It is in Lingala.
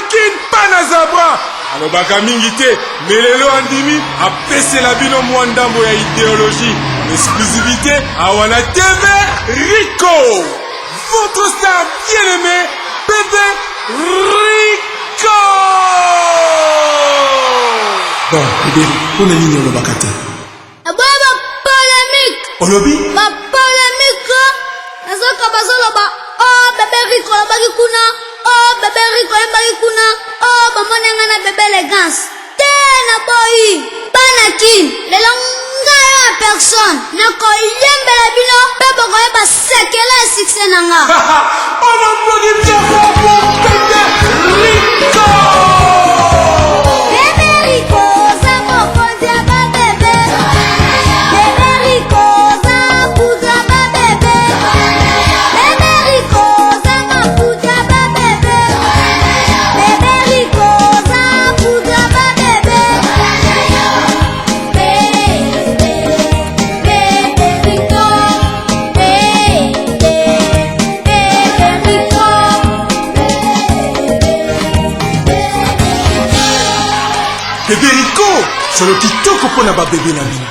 Panakin Panazabra. Alobaka mingi te, mais lelo andimi apesela bino mwa ndambo ya idéologie. Exclusivité à Wana TV Rico. Votre star bien-aimé, bébé Rico. Bon, bébé, on a mis le bakate. Ababa polémique. Olobi? Ma polémique. Nazoka bazoloba. Oh, bébé Rico lobaki kuna. Oh, bébé Rico lobaki kuna. Oh, bamonenga na bébé élégance. Tena boy. Panakin. Lelo ngaya personne. Nako yembela bino. Bebo koyeba sekele succès nanga. On a pris bien pour bébé Rico. Bébé Rico, ça m'a posé ma bébé. Bébé Rico, ça pousse ma bébé. Bébé Rico, ça m'a poussé ma bébé. Bébé Rico, ça pousse ma bébé. Bébé Rico, bébé Rico. Bébé Rico, c'est le kitoko pour na ba bébé na bino.